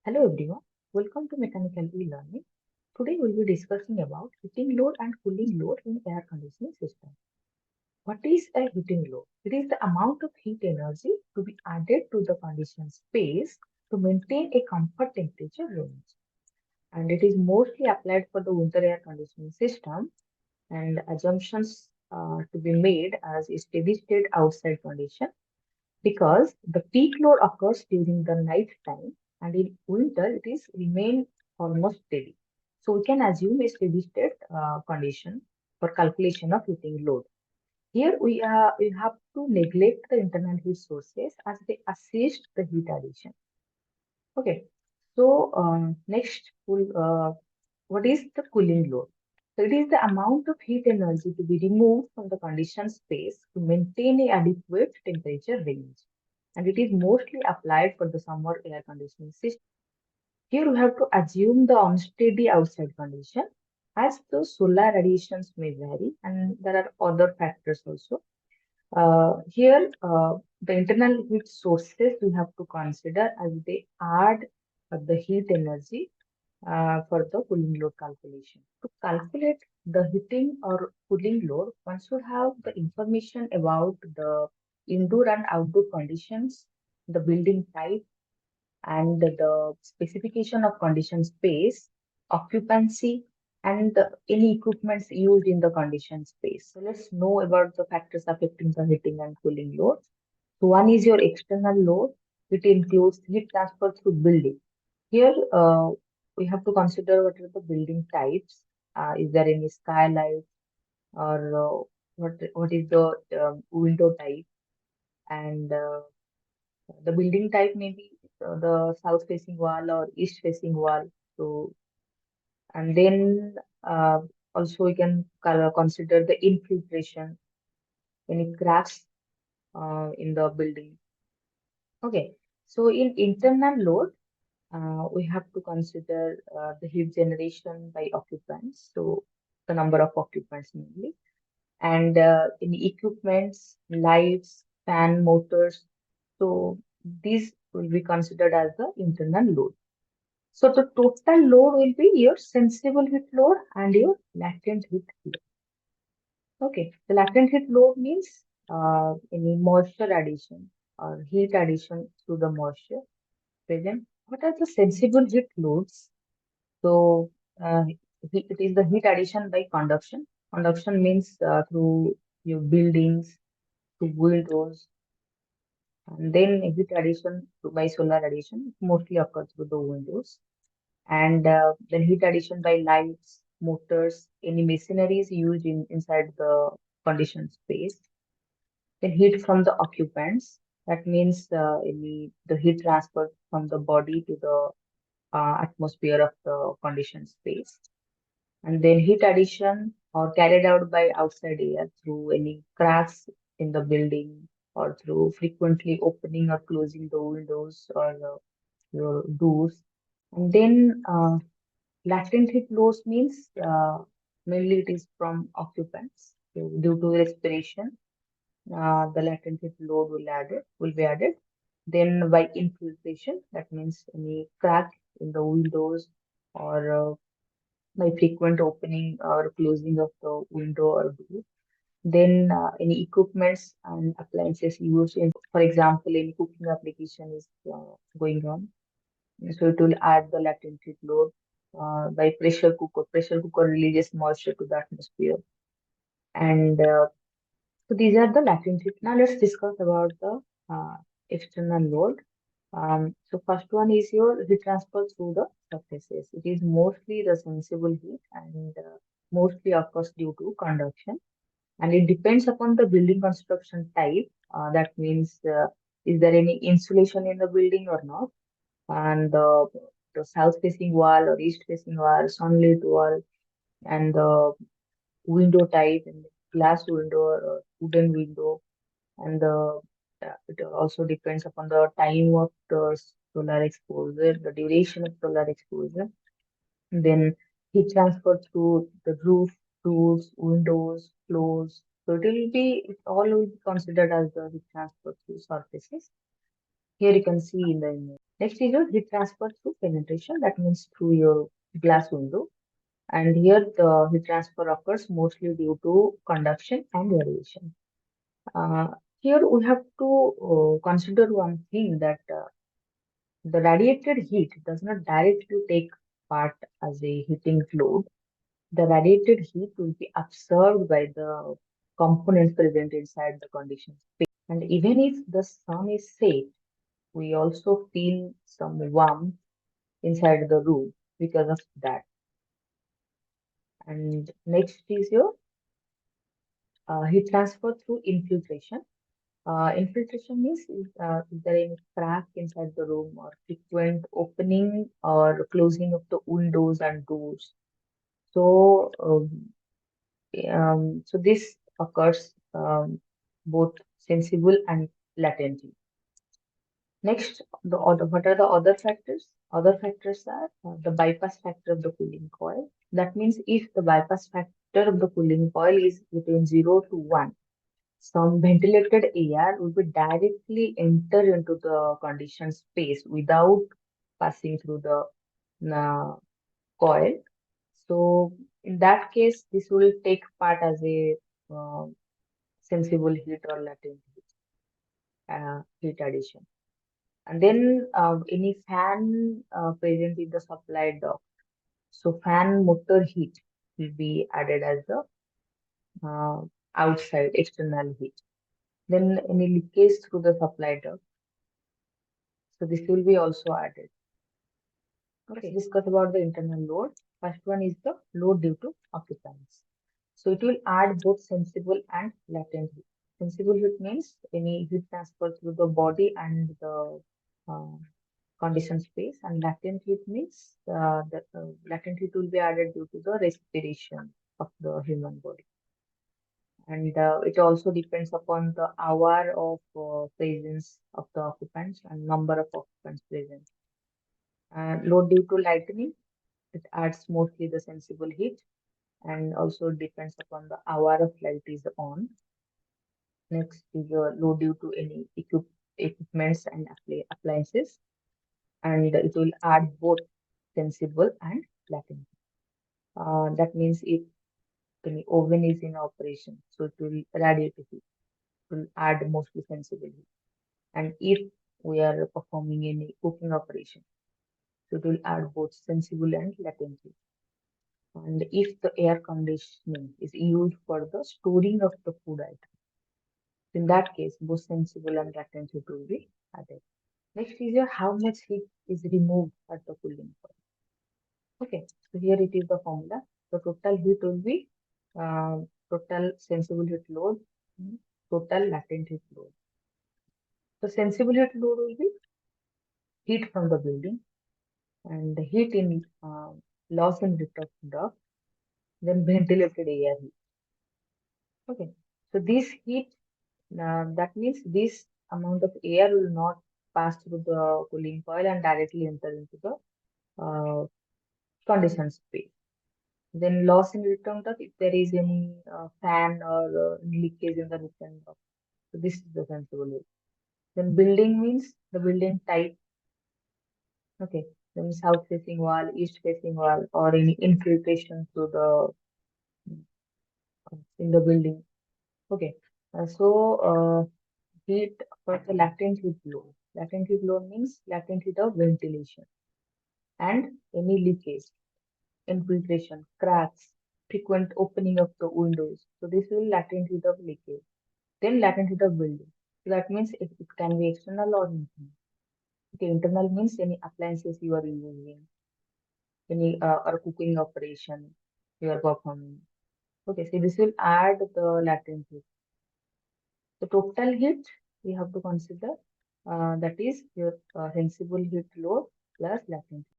Hello everyone, welcome to Mechanical E-Learning. Today we'll be discussing about heating load and cooling load in air conditioning system. What is a heating load? It is the amount of heat energy to be added to the conditioned space to maintain a comfort temperature range. And it is mostly applied for the winter air conditioning system and assumptions to be made as a steady state outside condition because the peak load occurs during the night time and in winter it is remain almost steady. So we can assume a steady state condition for calculation of heating load. Here we have to neglect the internal heat sources as they assist the heat addition. Okay. So next, what is the cooling load? So it is the amount of heat energy to be removed from the conditioned space to maintain a adequate temperature range. And it is mostly applied for the summer air conditioning system. Here we have to assume the unsteady outside condition as the solar radiations may vary and there are other factors also. Here, the internal heat sources we have to consider as they add the heat energy for the cooling load calculation. To calculate the heating or cooling load, one should have the information about the indoor and outdoor conditions, the building type, and the specification of conditioned space, occupancy, and any equipments used in the conditioned space. So let's know about the factors affecting the heating and cooling load. So one is your external load. It includes heat transfer through building. Here, we have to consider what are the building types. Is there any skylight or what is the window type? And the building type may be the south facing wall or east facing wall. So, and then also we can consider the infiltration, any cracks in the building. Okay, so in internal load, we have to consider the heat generation by occupants, so the number of occupants mainly, and any equipments, lights, fan, motors. So these will be considered as the internal load. So the total load will be your sensible heat load and your latent heat load. Okay, the latent heat load means any moisture addition or heat addition to the moisture present. What are the sensible heat loads? So it is the heat addition by conduction. Conduction means through your buildings, through windows, and then heat addition by solar radiation mostly occurs through the windows. And then heat addition by lights, motors, any machineries used inside the conditioned space. Then heat from the occupants. That means the heat transfer from the body to the atmosphere of the conditioned space. And then heat addition or carried out by outside air through any cracks in the building or through frequently opening or closing the windows or your doors. And then latent heat loss means mainly it is from occupants. So due to respiration, the latent heat load will be added. Then by infiltration, that means any crack in the windows or by frequent opening or closing of the window or door. Then any equipments and appliances used in, for example, any cooking application is going on. So it will add the latent heat load by pressure cooker. Pressure cooker releases moisture to the atmosphere. And so these are the latent heat. Now let's discuss about the external load. So first one is your heat transfer through the surfaces. It is mostly the sensible heat and mostly occurs due to conduction. And it depends upon the building construction type. That means is there any insulation in the building or not? And the south facing wall or east facing wall, sunlit wall, and the window type and glass window or wooden window. And it also depends upon the time of the solar exposure, the duration of solar exposure. Then heat transfer through the roof, roofs, windows, floors. So it all will be considered as the heat transfer through surfaces. Here you can see in the image. Next is your heat transfer through penetration, that means through your glass window. And here the heat transfer occurs mostly due to conduction and radiation. Uh, Here we have to consider one thing that the radiated heat does not directly take part as a heating fluid. The radiated heat will be absorbed by the components present inside the condition space. And even if the sun is set, we also feel some warmth inside the room because of that. And next is your heat transfer through infiltration. Infiltration means is there any crack inside the room or frequent opening or closing of the windows and doors. So, so this occurs both sensible and latently. Next, what are the other factors? Other factors are the bypass factor of the cooling coil. That means if the bypass factor of the cooling coil is between 0 to 1, some ventilated air will be directly enter into the conditioned space without passing through the coil. So in that case, this will take part as a uh, sensible heat or latent heat addition. And then any fan present in the supply duct. So fan motor heat will be added as the uh, outside external heat. Then any leakage through the supply duct. So this will be also added. Let's discuss about the internal load. First one is the load due to occupants. So it will add both sensible and latent heat. Sensible heat means any heat transfer through the body and the uh, conditioned space, and latent heat means the latent heat will be added due to the respiration of the human body. And it also depends upon the hour of presence of the occupants and number of occupants present. Load due to lightning, it adds mostly the sensible heat, and also depends upon the hour of light is on. Next is load due to any equipments and appliances, and it will add both sensible and latent. That means if the oven is in operation, so it will radiate heat, it will add mostly sensible heat. And if we are performing any cooking operation, so it will add both sensible and latent heat. And if the air conditioning is used for the storing of the food item, in that case, both sensible and latent heat will be added. Next is your how much heat is removed at the cooling point. Okay, so here it is the formula. The total heat will be total sensible heat load, total latent heat load. The sensible heat load will be heat from the building and the heat in loss in return duct, then ventilated air heat. Okay, so this heat, that means this amount of air will not pass through the cooling coil and directly enter into the conditioned space. Then loss in return duct if there is any fan or leakage in the return duct. So this is the sensible heat. Then building means the building type. Okay, then south facing wall, east facing wall, or any infiltration through the in the building. Okay, so heat for the latent heat load. Latent heat load means latent heat of ventilation and any leakage, infiltration, cracks, frequent opening of the windows. So this will latent heat of leakage. Then latent heat of building. So that means it can be external or internal. Okay, internal means any appliances you are using, any or cooking operation you are performing. Okay, so this will add the latent heat. The total heat we have to consider that is your sensible heat load plus latent.